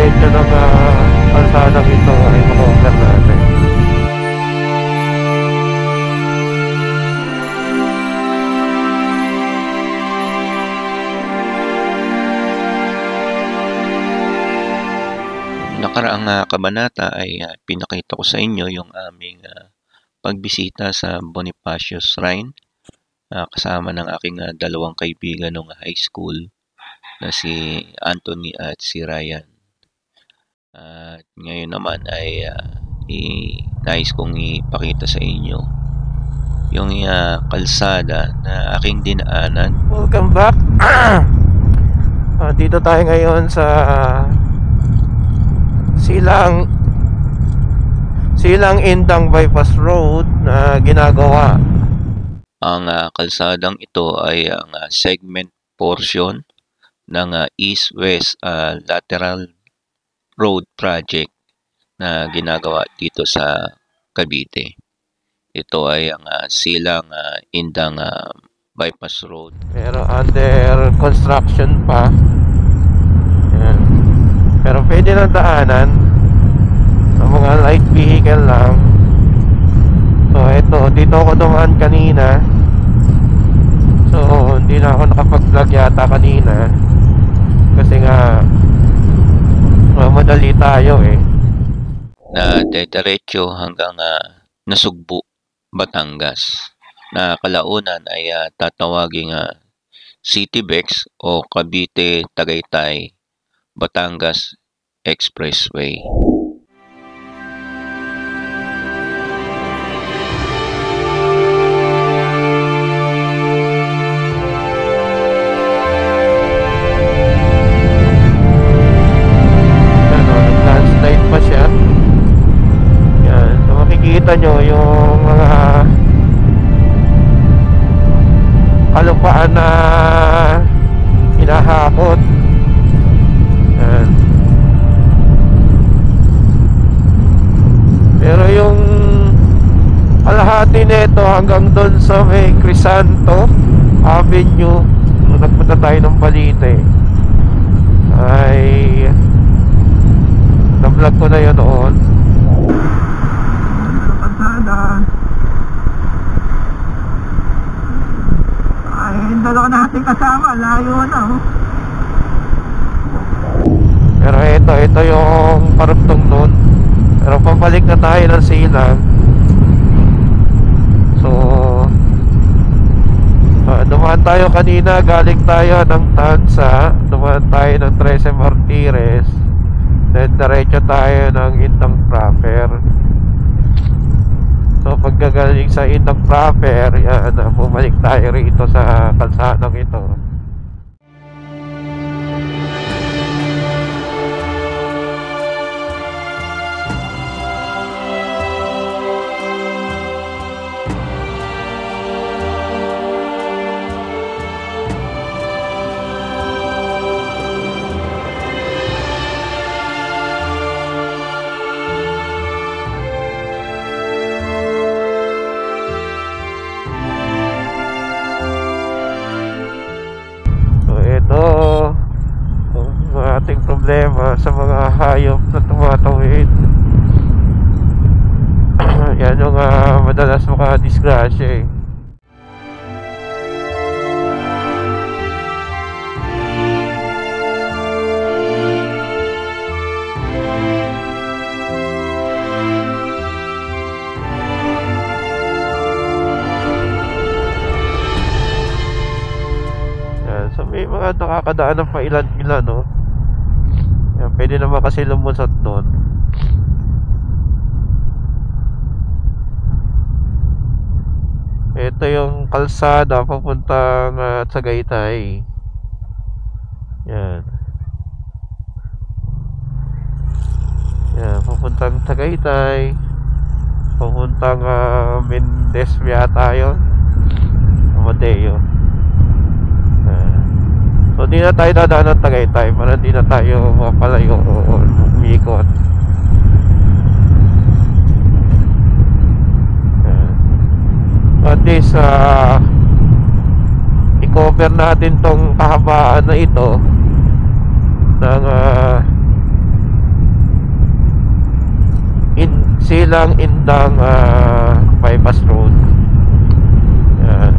dire-diretso ng kalsadang ito ay makover natin. Nakaraang kabanata ay pinakita ko sa inyo yung aming pagbisita sa Bonifacio Shrine kasama ng aking dalawang kaibigan nung high school na si Anthony at si Ryan. At ngayon naman ay nais kong ipakita sa inyo yung kalsada na aking dinaanan. Welcome back! Dito tayo ngayon sa Silang Indang Bypass Road na ginagawa. Ang kalsadang ito ay ang segment portion ng East-West Lateral Road Project na ginagawa dito sa Cavite. Ito ay ang Silang Indang Bypass Road. Pero under construction pa. Yan. Pero pwede na daanan ng mga light vehicle lang. So ito, dito ako dumaan kanina. So hindi na ako nakapag-vlog yata kanina kasi nga madali tayo na dediretso hanggang Nasugbu, Batangas, na kalaunan ay tatawaging CityBex o Cavite Tagaytay Batangas Expressway. Landslide pa siya. Yan. So makikita nyo yung mga kalupaan na hinahakot. Yan. Pero yung kalahati nito hanggang doon sa may Crisanto Avenue, nung nagpunta tayo ng Balite, ay na-vlog ko na yun noon. Ay, yung dalawa natin kasama, layo na Pero ito yung parugtong nun. Pero pabalik na tayo ng Silang. So dumaan tayo kanina, galing tayo ng Tansa, dumaan tayo ng 13 Martires, then diretso tayo ng Indang Proper. So pagkagaling sa Indang Proper, yan, bumalik tayo rito sa kalsadang ito. Ating problema sa mga hayop na tumatawid. Yan yung madalas makadisgrasya Yan, so may mga nakakadaan ng pailan-ilan Yan, pwede naman kasi lumusot doon. Ito yung kalsada papuntang Tagaytay. Yan. Yan, papuntang Tagaytay. Papuntang Mendez yata yun. Amadeo. So di na tayo dadaan ng Tagaytay para di na tayo mapalayo o umikot. At least i-cover natin tong kahabaan na ito ng Silang Indang bypass road. Yan.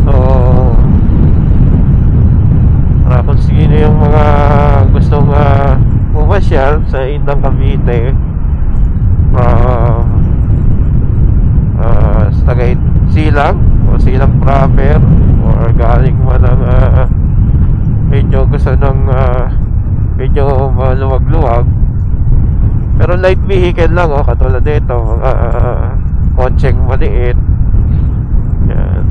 So para kung sino yung mga gustong pumasyal sa Indang Cavite from Tagay Silang o Silang proper, or galing man ng medyo gusto ng medyo maluwag-luwag pero light vehicle lang, katulad nito mga kotseng maliit. Yan.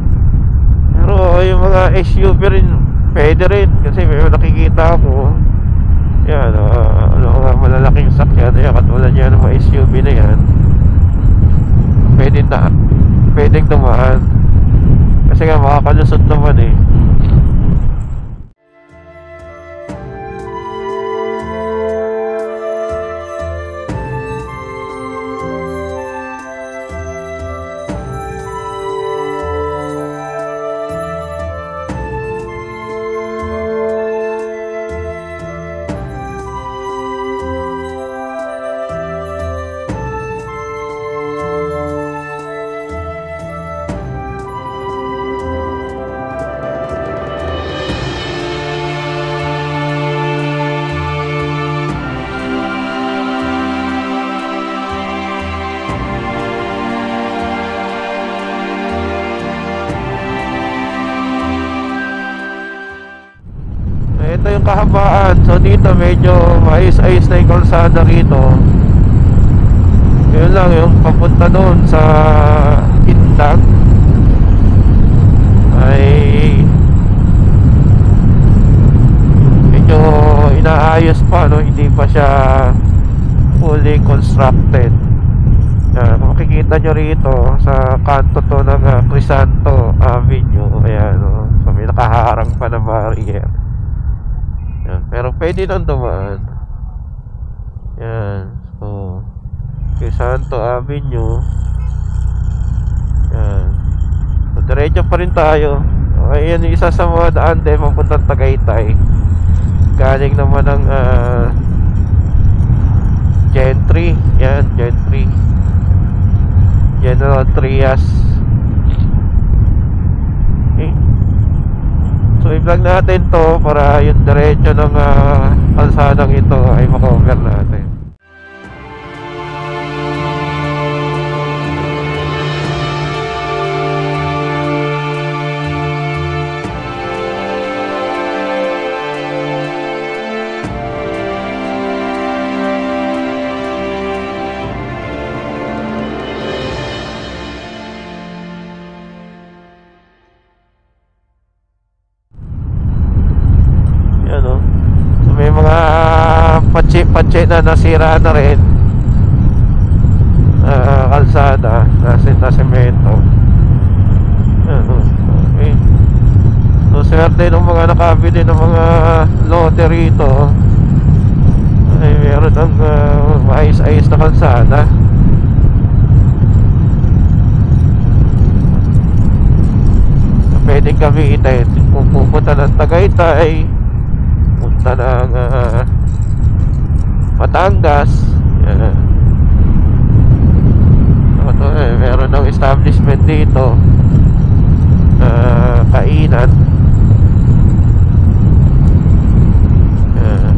Pero yung mga SUV rin pwede rin, kasi may nakikita ako yan, mga malalaking sakyan yan, katulad yan ng mga SUV na yan, pwedeng dumaan kasi nga makakalusot naman eh. Ito yung kahabaan. So dito medyo maayos-ayos na yung kalsada rito. Yun lang yung papunta doon sa Indang ay medyo inaayos pa, no? Hindi pa siya fully constructed. Kung makikita nyo rito sa kanto to ng Crisanto Avenue, ayan, no? So may nakaharang pa na barrier. Yan. Pero pwede nang dumaan. Yan. So Crisanto Avenue. Yan. So diretso pa rin tayo. Okay, yan yung isa sa mga daan din papuntang Tagaytay. Galing naman ng Gentry. Yan, Gentry, General Trias. Okay. So i-vlog natin to para yung diretso ng kalsadang ito ay makover natin. Patse na nasira na rin kalsada na semento. Okay. So swerte ng mga nakabili ng mga lote rito ay meron ng maayos-ayos na kalsada. So pwedeng gamitin kung pupunta ng Tagaytay, punta ng Batangas. Yan. Ito, meron ng establishment dito, kainan. Yan.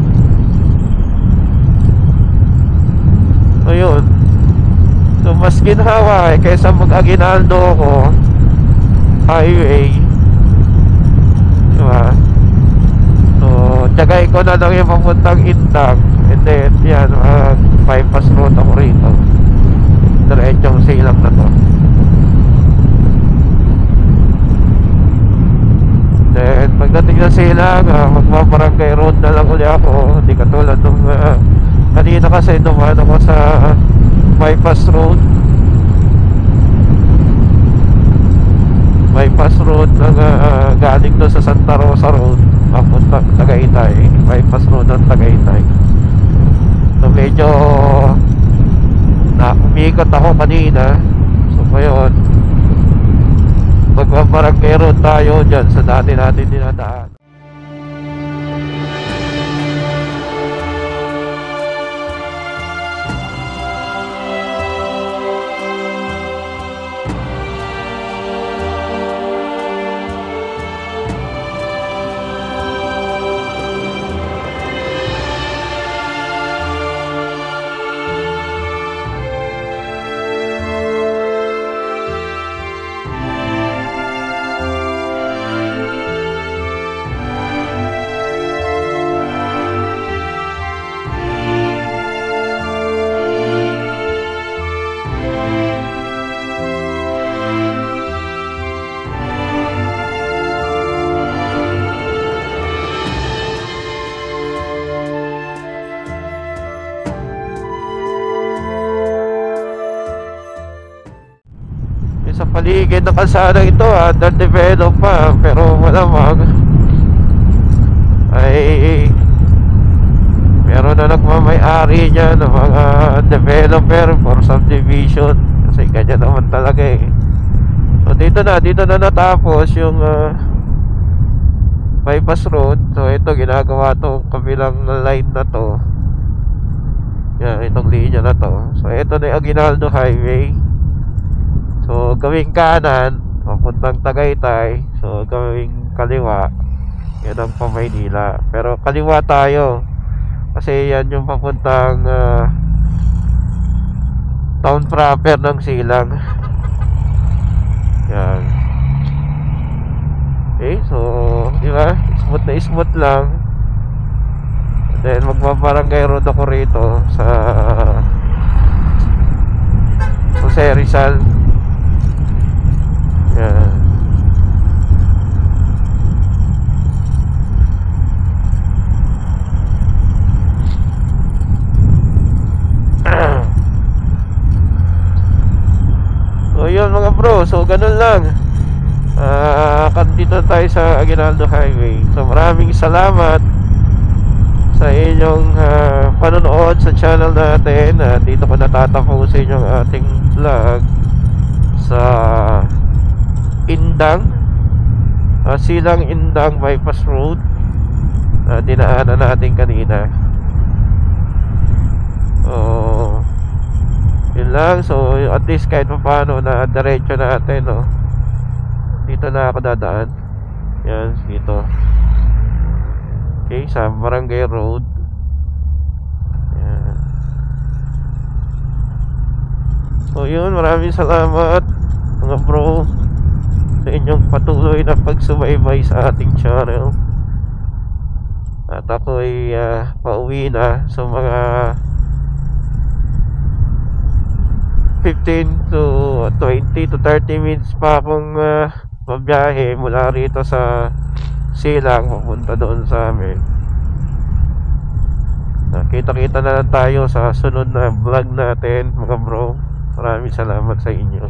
So yun, so mas ginhawa kaysa mag-Aguinaldo ko highway, diba? So tiyagay ko na lang yung papuntang Indang. And then yan, bypass road ako rito, diretsong Silang na to. Then pagdating na Silang, magmabarangay road na lang uli ako. Hindi katulad nung kanina, kasi dumaan ako sa bypass road. Bypass road ng galing doon sa Santa Rosa Road papunta Tagaytay. Bypass road ng Tagaytay. So medyo umikot ako kanina. So ngayon magbabarangay road tayo dyan sa dati natin dinadaan. sa paligid ng kalsada ito, underdevelop pa, pero malamang ay meron na nagmamay-ari dyan ng mga developer for subdivision, kasi ganyan naman talaga eh. So dito na natapos yung bypass road. So ito, ginagawa tong kabilang line na to. Yan, itong linya na to. So ito na yung Aguinaldo Highway. So gawing kanan papuntang Tagaytay, so gawing kaliwa yan ang pa-Maynila. Pero kaliwa tayo kasi yan yung papuntang town proper ng Silang. Yan. Okay, so di ba? Smooth lang. And then magbabarangay road ako rito sa Jose Rizal. Yan. So yun mga bro, so ganun lang. Dito tayo sa Aguinaldo Highway. So maraming salamat sa inyong panonood sa channel natin. Dito ko natatapusin yung ating vlog sa Indang, Silang Indang Bypass Road na dinaanan natin kanina. So yun lang. So at least kahit pa paano na diretso natin, no? Dito na ako dadaan. Yan, dito. Okay, sa Barangay Road. Yan. So yun, maraming salamat mga bro sa inyong patuloy na pagsubaybay sa ating channel. At ako ay pauwi na. So mga 15 to 20 to 30 minutes pa akong mabiyahe mula rito sa Silang papunta doon sa amin. Kita-kita na lang tayo sa sunod na vlog natin mga bro. Maraming salamat sa inyo.